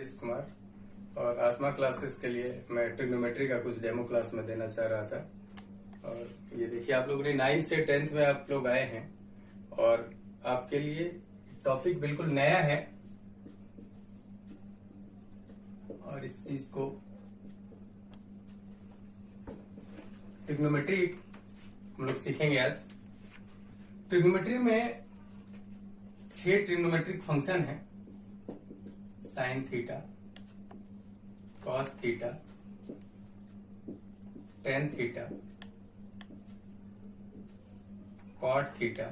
नीतीश कुमार और आसमा क्लासेस के लिए मैं ट्रिग्नोमेट्री का कुछ डेमो क्लास में देना चाह रहा था। और ये देखिए, आप लोगों ने 9th से 10th में आप लोग आए हैं और आपके लिए टॉपिक बिल्कुल नया है और इस चीज को ट्रिग्नोमेट्री हम लोग सीखेंगे आज। ट्रिग्नोमेट्री में 6 ट्रिग्नोमेट्रिक फंक्शन है। Sine theta, cos theta, tan theta, cot theta,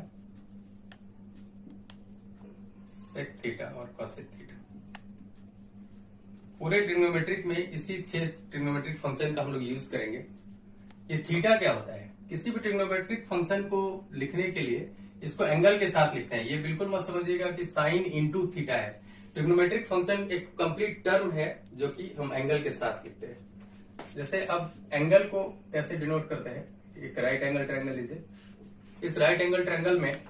sec theta और कॉसेक थीटा। पूरे ट्रिग्नोमेट्रिक में इसी 6 ट्रिग्नोमेट्रिक फंक्शन का हम लोग यूज करेंगे। ये थीटा क्या होता है? किसी भी ट्रिग्नोमेट्रिक फंक्शन को लिखने के लिए इसको एंगल के साथ लिखते हैं। ये बिल्कुल मत समझिएगा कि साइन इंटू थीटा है। ट्रिग्नोमेट्रिक फंक्शन एक कंप्लीट टर्म है जो कि हम एंगल के साथ लिखते हैं। जैसे अब एंगल को कैसे डिनोट करते हैं? एक राइट एंगल ट्रायंगल लीजिए। इस राइट एंगल ट्रायंगल में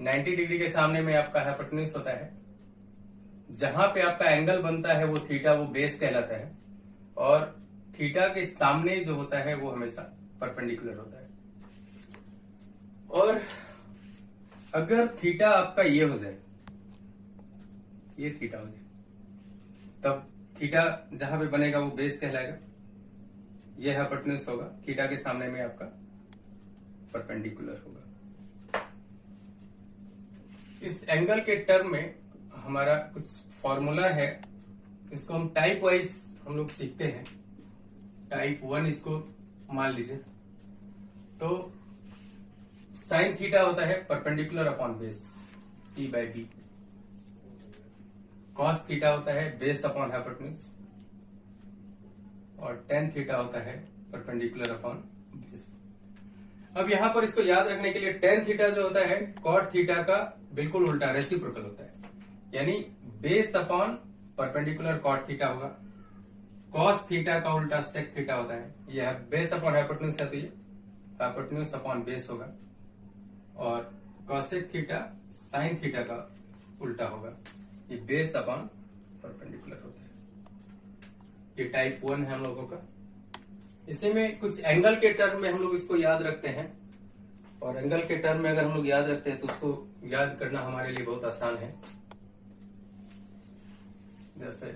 90 डिग्री के सामने में आपका हाइपोटेन्यूज होता है। जहां पे आपका एंगल बनता है वो थीटा, वो बेस कहलाता है। और थीटा के सामने जो होता है वो हमेशा परपेंडिकुलर होता है। और अगर थीटा आपका ये हो जाए, ये थीटा हो जाए, तब थीटा जहां पे बनेगा वो बेस कहलाएगा। ये हाइपोटेन्यूज होगा, थीटा के सामने में आपका परपेंडिकुलर होगा। इस एंगल के टर्म में हमारा कुछ फॉर्मूला है, इसको हम टाइप वाइज हम लोग सीखते हैं। टाइप 1 इसको मान लीजिए। तो साइन थीटा होता है perpendicular upon base, P by B. Cos theta होता है बेस अपॉन हाइपोटेन्यूज। और टेन थीटा होता है परपेंडिकुलर अपॉन बेस। अब यहां पर इसको याद रखने के लिए टेन थीटा जो होता है कॉट थीटा का बिल्कुल उल्टा, रेसिप्रोकल होता है। यानी base upon perpendicular cot theta होगा। कॉस थीटा का उल्टा सेक थीटा होता है। यह बेस अपॉन हाइपोटेन्यूज है तो ये हाइपोटेन्यूज अपॉन बेस होगा। और कॉसेक थीटा साइन थीटा का उल्टा होगा। ये बेस अपॉन परपेंडिकुलर होता है। ये टाइप 1 है हम लोगों का। इसी में कुछ एंगल के टर्म में हम लोग इसको याद रखते हैं। और एंगल के टर्म में अगर हम लोग याद रखते हैं तो उसको याद करना हमारे लिए बहुत आसान है। जैसे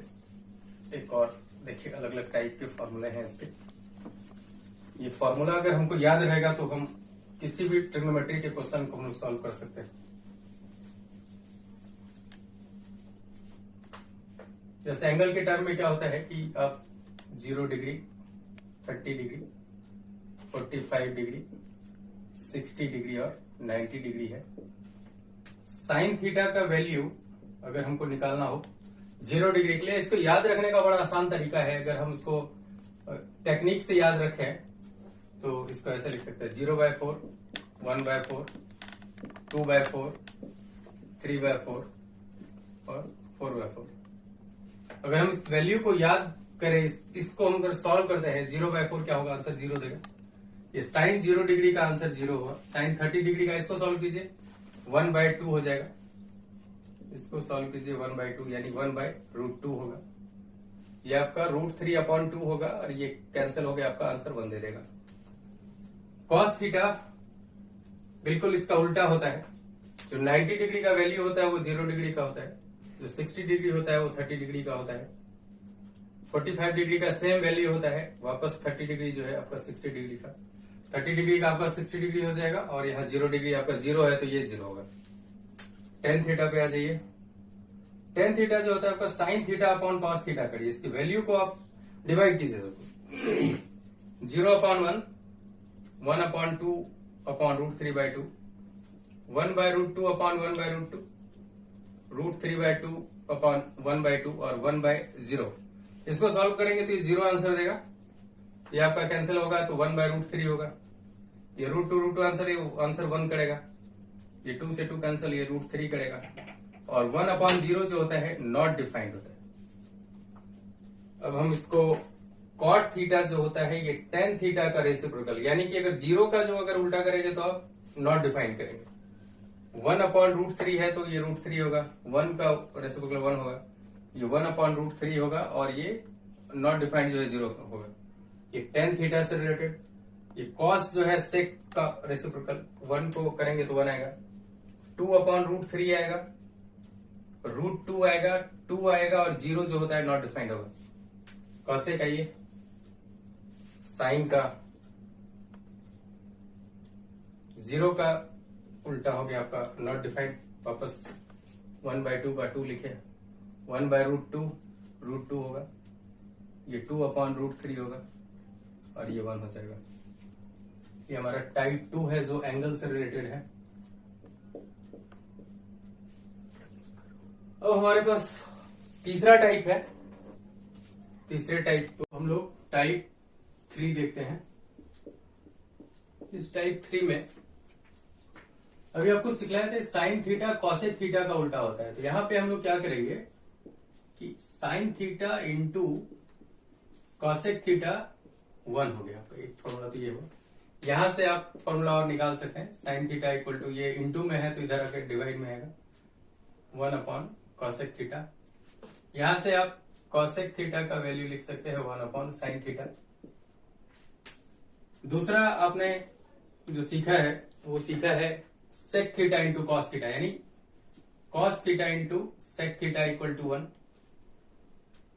एक और देखिए, अलग अलग टाइप के फॉर्मूले हैं इसके। ये फॉर्मूला अगर हमको याद रहेगा तो हम किसी भी ट्रिग्नोमेट्री के क्वेश्चन को हम लोग सॉल्व कर सकते हैं। जैसे एंगल के टर्म में क्या होता है कि अब 0 डिग्री, 30 डिग्री, 45 डिग्री, 60 डिग्री और 90 डिग्री है। साइन थीटा का वैल्यू अगर हमको निकालना हो 0 डिग्री के लिए, इसको याद रखने का बड़ा आसान तरीका है। अगर हम उसको टेक्निक से याद रखें तो इसको ऐसे लिख सकते हैं: 0/4, 1/4, 2/4, 3/4 और 4/4। अगर हम इस वैल्यू को याद करें, इसको हम अगर सॉल्व करते हैं, 0/4 क्या होगा? आंसर 0 देगा। ये साइन 0 डिग्री का आंसर 0 होगा। साइन 30 डिग्री का इसको सॉल्व कीजिए, 1/2 हो जाएगा। इसको सॉल्व कीजिए 1/2, यानी 1/√2 होगा। ये आपका √3/2 होगा और ये कैंसिल हो गया, आपका आंसर 1 दे देगा। कॉस थीटा बिल्कुल इसका उल्टा होता है। जो 90 डिग्री का वैल्यू होता है वो 0 डिग्री का होता है। जो 60 डिग्री होता है वो 30 डिग्री का होता है। 45 डिग्री का सेम वैल्यू होता है, वापस 30 डिग्री जो है आपका 60 डिग्री का। 30 डिग्री का आपका 60 डिग्री हो जाएगा। और यहाँ 0 डिग्री आपका 0 है तो ये 0 होगा। टेन थीटा पे आ जाइए। टेन थीटा जो होता है आपका sign theta upon cos theta करिए। इसकी वैल्यू को आप डिवाइड कीजिए सबको। 0/1, 1/2 अपॉन √3/2, 1/√2 अपॉन 1/√2, √3/2 अपॉन 1/2 और 1/0। इसको सॉल्व करेंगे तो ये 0 आंसर देगा। ये आपका कैंसिल होगा तो 1/√3 होगा। ये √2 आंसर, ये आंसर 1 करेगा। ये 2 से 2 कैंसिल, ये √3 करेगा। और 1/0 जो होता है नॉट डिफाइंड होता है। अब हम इसको कॉट थीटा जो होता है ये टेन थीटा का रेसिप्रोकल, यानी कि अगर 0 का जो अगर उल्टा करेंगे तो आप नॉट डिफाइन करेंगे। 1/√3 है तो ये √3 होगा। 1 का रेसिप्रोकल 1 होगा। ये 1/√3 होगा, और ये नॉट डिफाइंड जो है 0 होगा। ये tan थीटा से रिलेटेड, ये cos जो है sec का रेसिप्रोकल, 1 को करेंगे तो 1 आएगा, 2/√3 आएगा, √2 आएगा, 2 आएगा, और 0 जो होता है नॉट डिफाइंड होगा। कैसे का ये साइन का 0 का उल्टा हो गया आपका नॉट डिफाइंड, वापस 1/2 का 2 लिखे, 1/√2 होगा, ये 2/√3 होगा, और ये 1 हो जाएगा। ये हमारा टाइप 2 है जो एंगल से रिलेटेड है। अब हमारे पास तीसरा टाइप है। तीसरे टाइप को हम लोग टाइप 3 देखते हैं। इस टाइप 3 में अभी आपको सिखलाए थे साइन थीटा कॉसेक थीटा का उल्टा होता है। तो यहां पे हम लोग क्या करेंगे कि sine theta into cosec theta 1 हो गया आपका। एक फॉर्मूला तो ये हो, यहां से आप फॉर्मूला और निकाल सकते हैं। साइन थीटा इक्वल टू, ये इंटू में है तो इधर आकर डिवाइड में आएगा, 1/कॉसेक थीटा। यहां से आप कॉसेक थीटा का वैल्यू लिख सकते हैं 1/साइन थीटा। दूसरा आपने जो सीखा है वो सीखा है sec theta into cos theta, यानी cos theta into sec theta equal to 1,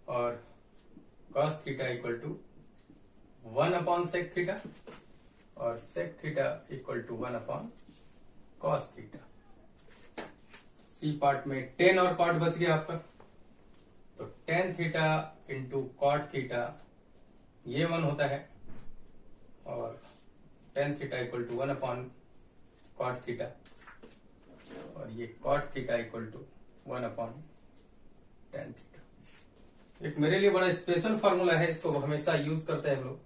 और cos theta equal to sec theta, और sec theta equal to cos theta. C part में टेन और कॉट बच गया आपका, तो tan theta into cot theta ये 1 होता है, और tan theta equal to cot theta, और ये cot theta equal to tan theta. एक मेरे लिए बड़ा स्पेशल फॉर्मूला है, इसको हमेशा यूज करते हैं हम लोग।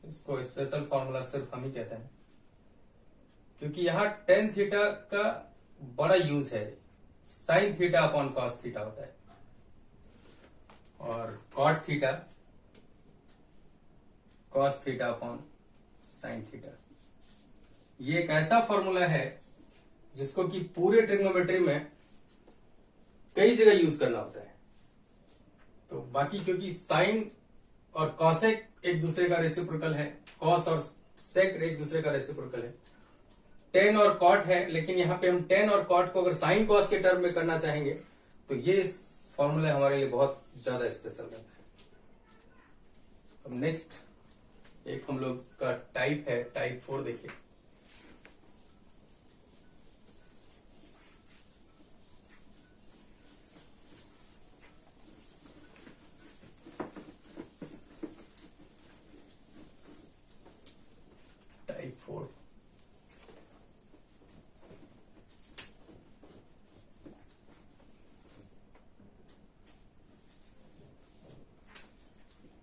इसको स्पेशल फॉर्मूला सिर्फ हम ही कहते हैं, क्योंकि यहां टेन थीटा का बड़ा यूज है। Sine theta upon cos theta होता है, और cot theta cos theta upon sine theta. ये एक ऐसा फॉर्मूला है जिसको कि पूरे ट्रिग्नोमेट्री में कई जगह यूज करना होता है। तो बाकी क्योंकि साइन और कॉसेक एक दूसरे का रेसिप्रोकल है, कॉस और सेक एक दूसरे का रेसिप्रोकल है, टेन और कॉट है, लेकिन यहां पे हम टेन और कॉट को अगर साइन कॉस के टर्म में करना चाहेंगे तो ये फॉर्मूला हमारे लिए बहुत ज्यादा स्पेशल रहता है। अब नेक्स्ट एक हम लोग का टाइप है टाइप 4, देखिए। टाइप 4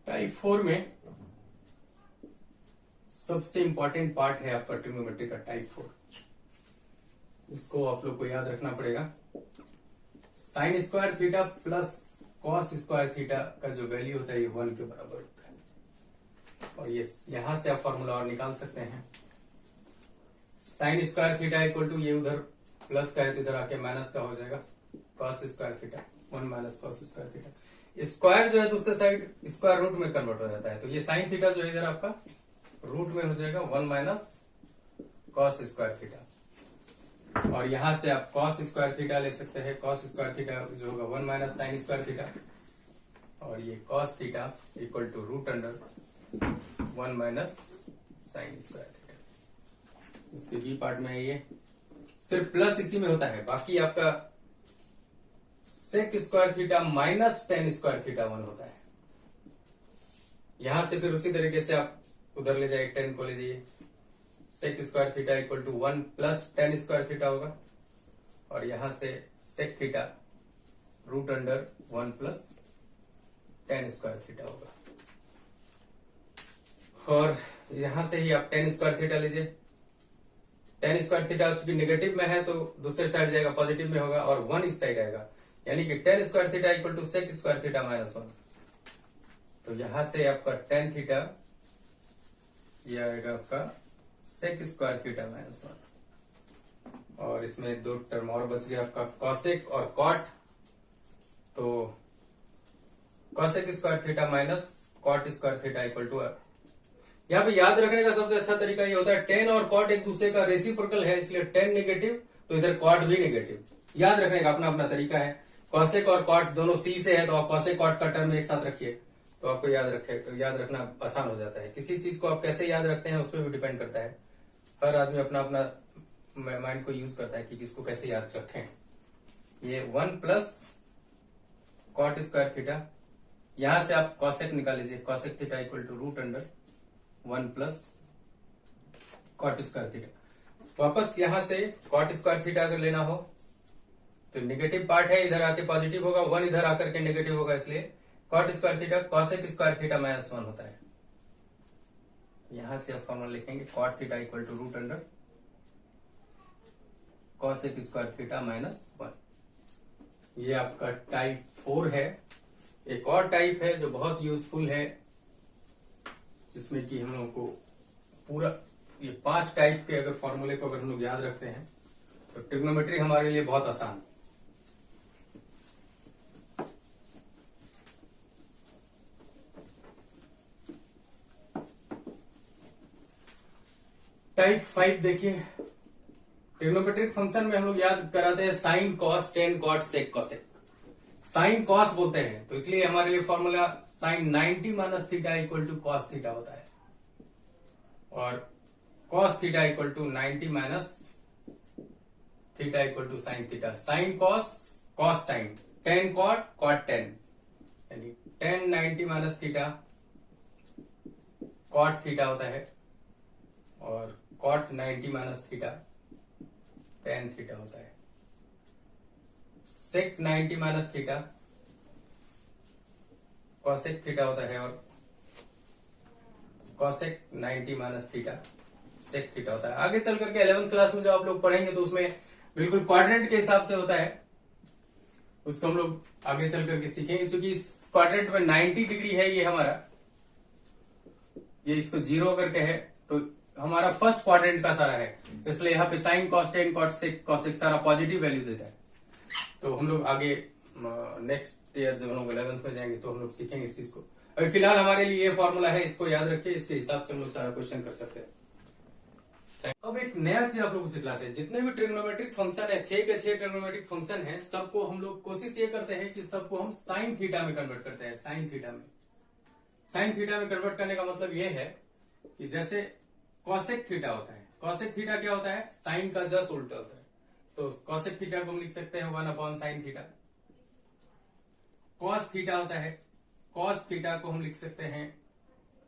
टाइप 4 में सबसे इंपॉर्टेंट पार्ट है आपका ट्रिग्नोमेट्री का टाइप 4। इसको आप लोग को याद रखना पड़ेगा। Sign square theta plus cos square theta का जो वैल्यू होता है ये 1 के बराबर होता है, और ये यहां से आप फॉर्मूला और निकाल सकते हैं। Sine square theta equal to, ये उधर प्लस का है तो इधर आके माइनस का हो जाएगा, cos square theta 1 - cos square theta. Square जो है दूसरे साइड स्क्वायर रूट में कन्वर्ट हो जाता है, तो ये साइन थीटा जो है इधर आपका रूट में हो जाएगा 1 - कॉस स्क्वायर थीटा, और यहां से आप कॉस स्क्वायर थीटा ले सकते हैं। कॉस स्क्वायर थीटा जो होगा 1 - साइन स्क्वायर थीटा, और ये cos theta equal to √1 - sine square theta. इसके बी पार्ट में ये सिर्फ प्लस इसी में होता है, बाकी आपका sec square theta minus tan square theta 1 होता है। यहां से फिर उसी तरीके से आप उधर ले जाइए, 10 को ले जाइए, sec square theta equal to 1 + tan square theta होगा, और यहां से sec theta √1 + tan square theta होगा, और यहां से ही आप टेन स्क्वायर थीटा लीजिए। टेन स्क्वायर थीटा चूंकि नेगेटिव में है तो दूसरे साइड जाएगा, पॉजिटिव में होगा, और 1 इस साइड आएगा, यानी कि tan square theta equal to sec square theta -1। तो यहां से आपका टेन थीटा ये आएगा आपका सेक स्क्वायर थीटा -1, और इसमें 2 टर्म और बच गया आपका कॉसेक और कॉट। तो cosec square theta minus cot square theta equal to, यहाँ पे याद रखने का सबसे अच्छा तरीका ये होता है टेन और कॉट एक दूसरे का रेसिप्रोकल है, इसलिए टेन नेगेटिव तो इधर कॉट भी नेगेटिव। याद रखने का अपना अपना तरीका है। कॉसेक और कॉट दोनों सी से है तो आप कॉसेक कॉट का टर्म एक साथ रखिए तो आपको याद रखना आसान हो जाता है। किसी चीज को आप कैसे याद रखते हैं उस पर भी डिपेंड करता है। हर आदमी अपना अपना माइंड को यूज करता है कि किसको कैसे याद रखें। ये 1 प्लस कॉट स्क्वायर थीटा, यहां से आप कॉसेक निकाल लीजिए, cosec theta equal to root under 1 plus cot square theta. वापस यहां से कॉट स्क्वायर थीटा अगर लेना हो तो नेगेटिव पार्ट है, इधर आके पॉजिटिव होगा, 1 इधर आकर के नेगेटिव होगा, इसलिए cot square theta cosec square theta minus 1 होता है। यहां से आप फॉर्मूला लिखेंगे cot theta equal to root under cosec square theta minus 1। ये आपका टाइप 4 है। एक और टाइप है जो बहुत यूजफुल है, जिसमें कि हम लोगों को पूरा ये 5 टाइप के अगर फॉर्मूले को अगर हम लोग याद रखते हैं तो ट्रिग्नोमेट्री हमारे लिए बहुत आसान। टाइप 5 देखिए, ट्रिग्नोमेट्रिक फंक्शन में हम लोग याद कराते हैं sine cos tan cot sec cosec. Sine cos बोलते हैं तो इसलिए हमारे लिए formula sine 90 minus theta equal to cos theta होता है, और cos theta equal to 90 minus theta equal to sine theta. Sine cos cos sine, tan cot cot tan, यानी tan 90 minus theta cot theta होता है, और cot 90 minus theta tan theta होता है। Sec 90 minus theta cosec theta होता है, और cosec 90 minus theta sec theta होता है। आगे चल करके 11th क्लास में जो आप लोग पढ़ेंगे तो उसमें बिल्कुल क्वाड्रेंट के हिसाब से होता है, उसको हम लोग आगे चल करके सीखेंगे। क्योंकि इस क्वाड्रेंट में 90 डिग्री है ये हमारा, ये इसको 0 करके है तो हमारा फर्स्ट क्वाड्रेंट का सारा है, इसलिए यहाँ पे sine cos tan cot sec cosec सारा पॉजिटिव वैल्यू देता है। तो हम लोग आगे नेक्स्ट ईयर जब हम लोग 11th में जाएंगे तो हम लोग सीखेंगे इस चीज को। अभी फिलहाल हमारे लिए ये फॉर्मूला है, इसको याद रखिए, इसके हिसाब से हम लोग सारा क्वेश्चन कर सकते हैं। अब एक नया चीज आप लोगों को सिखलाते हैं। जितने भी ट्रिग्नोमेट्रिक फंक्शन है, 6 के 6 ट्रिग्नोमेट्रिक फंक्शन है, सबको हम लोग कोशिश ये करते हैं कि सबको हम साइन थीटा में कन्वर्ट करते हैं। साइन थीटा में कन्वर्ट करने का मतलब ये है कि जैसे कॉसेक थीटा होता है, कॉसेक थीटा क्या होता है, साइन का जस्ट उल्टा होता है। तो कॉसेक थीटा को हम लिख सकते हैं 1 upon sine theta. Cos theta होता है, कॉस थीटा को हम लिख सकते हैं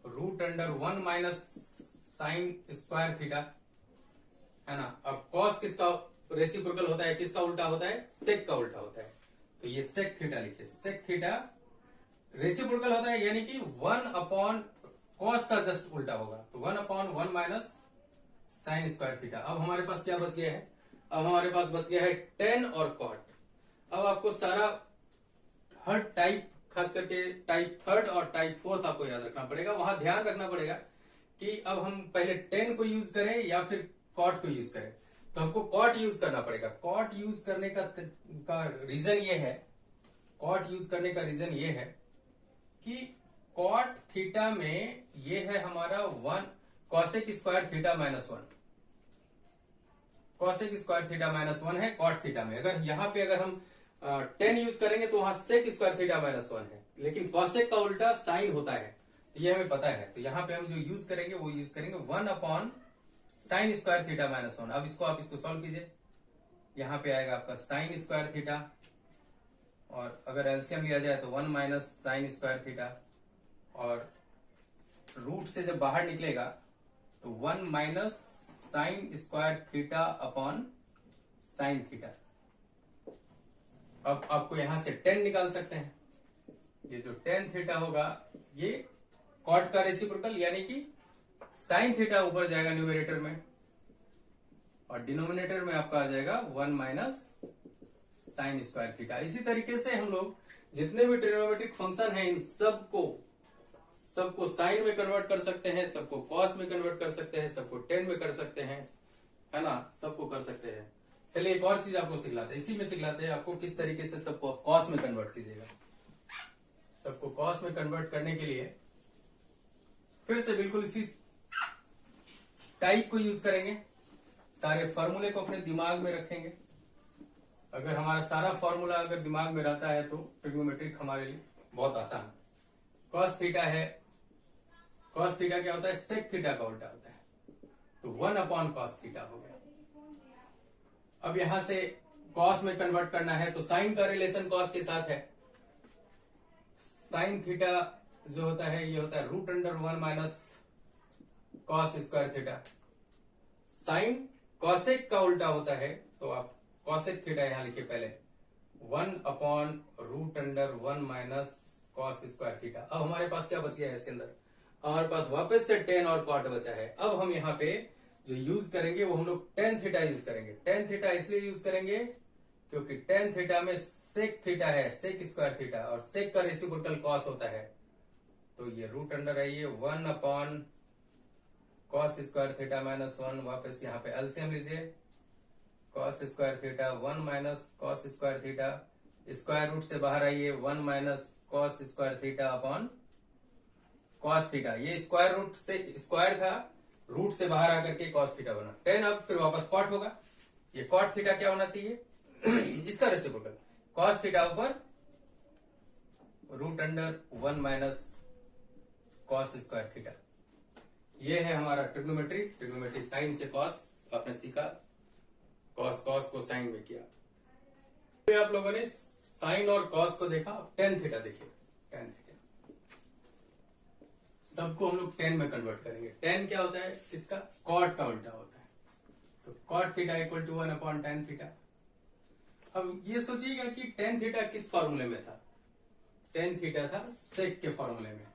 root under 1 minus sine square theta, है ना। अब कॉस किसका रेसिप्रोकल होता है, किसका उल्टा होता है, सेक का उल्टा होता है, तो ये सेक थीटा लिखिए। सेक थीटा रेसिप्रोकल होता है, यानी कि 1 अपॉन कॉस का जस्ट उल्टा होगा, तो 1 upon 1 minus sine square theta. अब हमारे पास क्या बच गया है, अब हमारे पास बच गया है टेन और कॉट। अब आपको सारा हर टाइप, खास करके टाइप 3 और टाइप 4 आपको याद रखना पड़ेगा। वहां ध्यान रखना पड़ेगा कि अब हम पहले टेन को यूज करें या फिर कॉट को यूज करें, तो हमको कॉट यूज करना पड़ेगा। कॉट यूज करने का रीजन ये है, कॉट यूज करने का रीजन ये है कि कॉट थीटा में ये है हमारा 1 cosec square theta minus 1, cosec square theta minus 1 है कॉट थीटा में। अगर यहाँ पे अगर हम 10 यूज करेंगे तो वहां सेक स्क्वायर थीटा माइनस 1 है, लेकिन कॉसेक का उल्टा साइन होता है, ये हमें पता है। तो यहाँ पे हम जो यूज करेंगे वो यूज करेंगे 1 upon sign square theta minus 1। अब इसको आप इसको सॉल्व कीजिए, यहाँ पे आएगा आपका साइन स्क्वायर थीटा, और अगर एलसीएम लिया जाए तो 1 माइनस साइन स्क्वायर थीटा, और रूट से जब बाहर निकलेगा तो 1 minus sine square theta upon sine theta. अब आपको यहां से 10 निकाल सकते हैं, ये जो 10 थीटा होगा ये कॉट का रेसिप्रोकल, यानी कि साइन थीटा ऊपर जाएगा न्यूमरेटर में, और डिनोमिनेटर में आपका आ जाएगा 1 माइनस साइन स्क्वायर थीटा। इसी तरीके से हम लोग जितने भी ट्रिग्नोमेट्रिक फंक्शन हैं इन सबको साइन में कन्वर्ट कर सकते हैं, सबको कॉस में कन्वर्ट कर सकते हैं, सबको टेन में कर सकते हैं, है ना, सबको कर सकते हैं। चलिए एक और चीज आपको सिखलाते हैं, इसी में सिखलाते हैं आपको किस तरीके से सबको कॉस में कन्वर्ट कीजिएगा। सबको कॉस में कन्वर्ट करने के लिए फिर से बिल्कुल इसी टाइप को यूज करेंगे। सारे फॉर्मूले को अपने दिमाग में रखेंगे। अगर हमारा सारा फॉर्मूला अगर दिमाग में रहता है तो ट्रिग्नोमेट्रिक हमारे लिए बहुत आसान है। कॉस थीटा है, कॉस थीटा क्या होता है, सेक थीटा का उल्टा होता है, तो 1 कॉस थीटा हो गया। अब यहां से कॉस में कन्वर्ट करना है तो साइन का रिलेशन कॉस के साथ है। साइन थीटा जो होता है ये होता है √1 minus cos square theta. Sign cosec का उल्टा होता है, तो आप कॉसेक थीटा यहां लिखिए पहले 1/√1 माइनस कॉस स्क्वायर थीटा। अब हमारे पास क्या बच गया है इसके अंदर, हमारे पास वापस से टेन और कॉट बचा है। अब हम यहाँ पे जो यूज करेंगे वो हम लोग टेन थीटा यूज करेंगे। टेन थीटा इसलिए यूज करेंगे क्योंकि टेन थीटा में सेक थीटा है, सेक स्क्वायर थीटा, और सेक का रेसिप्रोकल कॉस होता है, तो ये रूट अंडर है ये 1 कॉस स्क्वायर थीटा माइनस 1। वापस यहाँ पे एलसीएम लीजिए, cos square theta 1 minus cos square theta, square root से बाहर आइए 1 minus cos square theta upon cos theta. ये स्क्वायर रूट से स्क्वायर था, रूट से बाहर आकर के कॉस थीटा बना 10। अब फिर वापस कॉट होगा, ये कॉट थीटा क्या होना चाहिए इसका रेसिप्रोकल कॉस थीटा ऊपर √1 माइनस कॉस स्क्वायर थीटा। ये है हमारा ट्रिग्नोमेट्री। ट्रिग्नोमेट्री साइन से कॉस आपने सीखा, कॉस कॉस को साइन में किया। तो आप लोगों ने साइन और कॉस को देखा। अब टेन थीटा देखिए, टेन थीटा सबको हम लोग टेन में कन्वर्ट करेंगे। टेन क्या होता है, इसका कॉट का उल्टा होता है, तो cot theta equal to 1/tan theta. अब ये सोचिएगा कि टेन थीटा किस फॉर्मूले में था, टेन थीटा था सेक के फॉर्मूले में।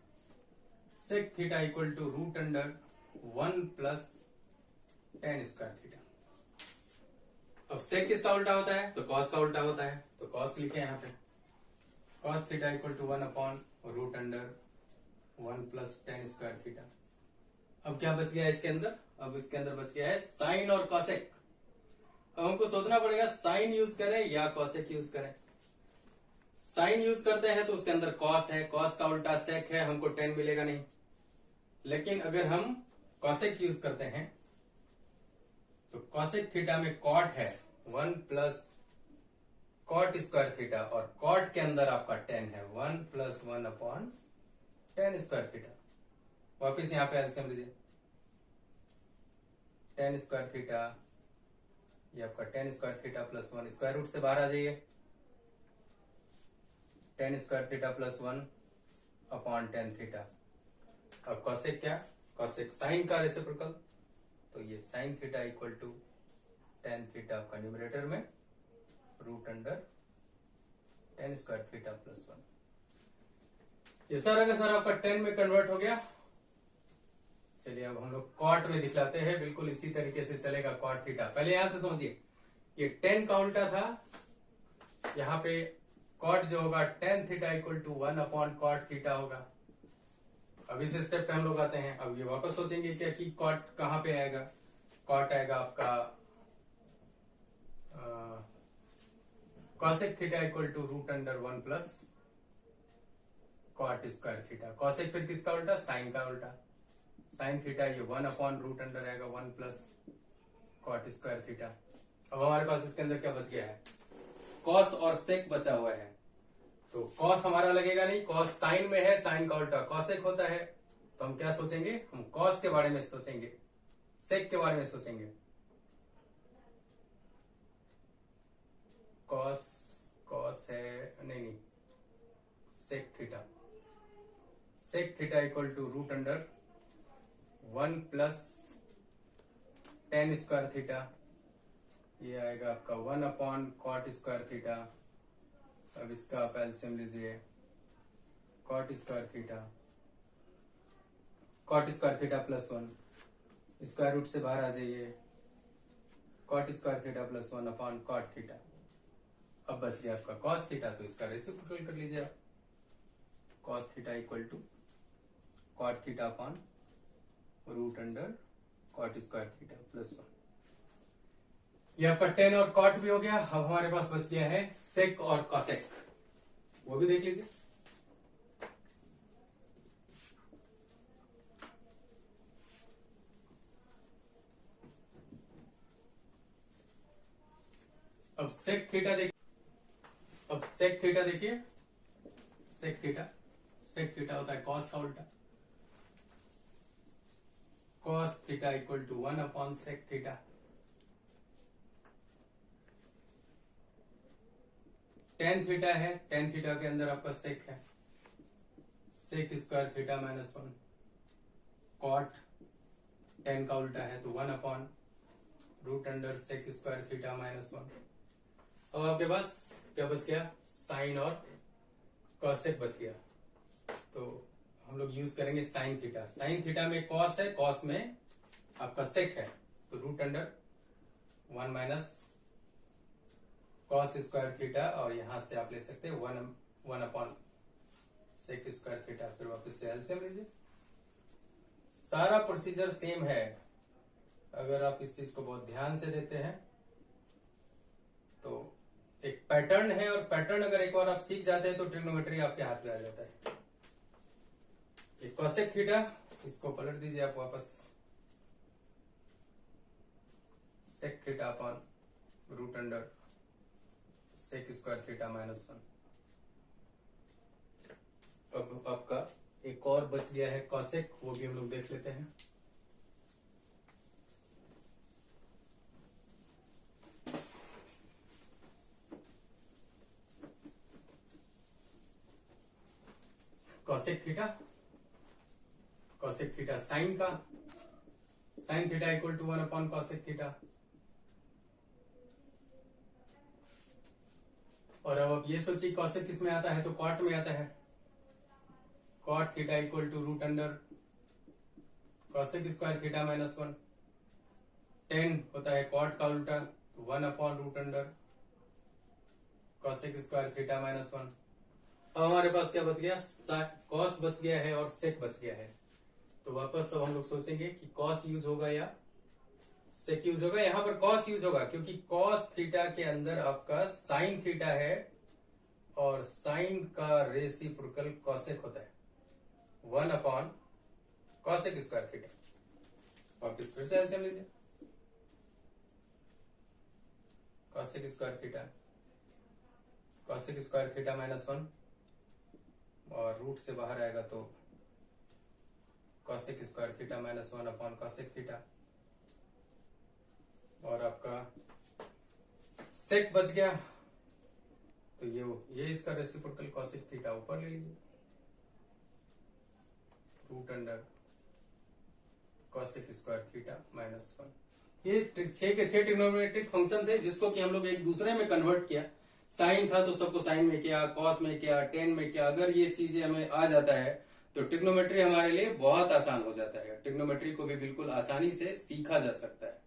Sec theta equal to √1 plus tan square theta. अब सेक किसका उल्टा होता है, तो कॉस का उल्टा होता है, तो कॉस लिखे यहाँ पे, cos theta equal to 1/√1 plus tan square theta. अब क्या बच गया है इसके अंदर, अब इसके अंदर बच गया है साइन और कॉसेक। अब हमको सोचना पड़ेगा साइन यूज करें या कॉसेक यूज करें। साइन यूज करते हैं तो उसके अंदर कॉस है, कॉस का उल्टा सेक है, हमको 10 मिलेगा नहीं। लेकिन अगर हम कॉसेक यूज करते हैं तो कॉसेक थीटा में कॉट है 1 प्लस कॉट स्क्वायर थीटा, और कॉट के अंदर आपका 10 है 1 प्लस 1/tan स्क्वायर थीटा। वापिस यहां पे एलसीएम लीजिए, tan स्क्वायर थीटा, ये आपका tan square theta plus 1, square root से बाहर आ जाइए, tan square theta plus 1/tan theta. अब कॉसेक क्या, कॉसेक साइन का रेसिप्रोकल, तो ये sine theta equal to tan theta आपका न्यूमरेटर में √tan स्क्वायर थीटा प्लस 1। ये सारा का सारा आपका 10 में कन्वर्ट हो गया। चलिए अब हम लोग कॉट में दिखलाते हैं, बिल्कुल इसी तरीके से चलेगा कॉट थीटा। पहले यहां से समझिए, ये 10 का उल्टा था, यहां पे कॉट जो होगा tan theta equal to 1/cot theta होगा। अब इस स्टेप पे हम लोग आते हैं। अब ये वापस सोचेंगे क्या कि कॉट कहां पे आएगा, कॉट आएगा आपका cosec theta equal to √1 plus cot square theta. Cosec फिर किसका उल्टा, साइन का उल्टा, साइन थीटा ये 1/√, आएगा 1 प्लस कॉट स्क्वायर थीटा। अब हमारे पास इसके अंदर क्या बच गया है, कॉस और सेक बचा हुआ है, तो कॉस हमारा लगेगा नहीं, कॉस साइन में है, साइन का उल्टा कॉसेक होता है, तो हम क्या सोचेंगे, हम कॉस के बारे में सोचेंगे, सेक के बारे में सोचेंगे। कॉस कॉस है नहीं, sec theta, sec theta equal to √1 plus tan square theta, ये आएगा आपका 1/cot स्क्वायर थीटा। अब इसका आप एलसीएम लीजिए, cot square theta, cot square theta plus 1, square root से बाहर आ जाइए, cot square theta plus 1/cot theta. अब बच गया आपका cos थीटा, तो इसका रेसिप्रोकल कर लीजिए आप, cos theta equal to cot theta upon √cot square theta plus 1। ये आपका टेन और कॉट भी हो गया। अब हमारे पास बच गया है सेक और कॉसेक, वो भी देख लीजिए। अब सेक थीटा देखिए, अब सेक थीटा देखिए, सेक थीटा होता है कॉस का उल्टा, cos theta equal to 1 upon sec theta. Tan theta है, टेन थीटा के अंदर आपका सेक है, sec square theta minus 1। Cot tan का उल्टा है तो 1 upon root under sec square theta minus 1। अब आपके पास क्या बच गया, साइन और कॉसेक बच गया। तो हम लोग यूज करेंगे साइन थीटा। साइन थीटा में कॉस है, कॉस में आपका सेक है, तो root under 1 minus cos square theta, और यहां से आप ले सकते हैं 1 अपॉन सेक स्क्वायर थीटा। फिर वापस से एलसीएम लीजिए। सारा प्रोसीजर सेम है। अगर आप इस चीज को बहुत ध्यान से देते हैं तो एक पैटर्न है, और पैटर्न अगर एक बार आप सीख जाते हैं तो ट्रिग्नोमेट्री आपके हाथ में आ जाता है। एक कॉसेक थीटा, इसको पलट दीजिए आप वापस, sec theta upon root under sec square theta minus 1। अब आपका एक और बच गया है कॉसेक, वो भी हम लोग देख लेते हैं। Cosec theta, cosec theta sine का, sine theta equal to 1 upon cosec theta. और अब आप ये सोचिए कॉसेक किस में आता है, तो कॉट में आता है। Cot theta equal to root under cosec square theta minus 1। Tan होता है कॉट का उल्टा, तो 1 upon root under cosec square theta minus 1। अब हमारे पास क्या बच गया, कॉस बच गया है और सेक बच गया है। तो वापस अब हम लोग सोचेंगे कि कॉस यूज होगा या सेक यूज होगा। यहां पर कॉस यूज होगा क्योंकि कॉस थीटा के अंदर आपका साइन थीटा है, और साइन का रेसिप्रोकल कॉसेक होता है 1 अपॉन कॉसेक स्क्वायर थीटा। वापिस फिर से एलसीएम लीजिए, cosec square theta, cosec square theta minus 1, और रूट से बाहर आएगा तो cosec square theta minus 1 upon cosec theta. और आपका सेक बच गया, तो ये इसका रेसिप्रोकल कॉसेक थीटा ऊपर ले लीजिए, root under cosec square theta minus 1। ये 6 के 6 ट्रिग्नोमेट्रिक फंक्शन थे जिसको कि हम लोग एक दूसरे में कन्वर्ट किया। साइन था तो सबको साइन में किया, कॉस में किया, टेन में किया। अगर ये चीजें हमें आ जाता है तो ट्रिग्नोमेट्री हमारे लिए बहुत आसान हो जाता है। ट्रिग्नोमेट्री को भी बिल्कुल आसानी से सीखा जा सकता है।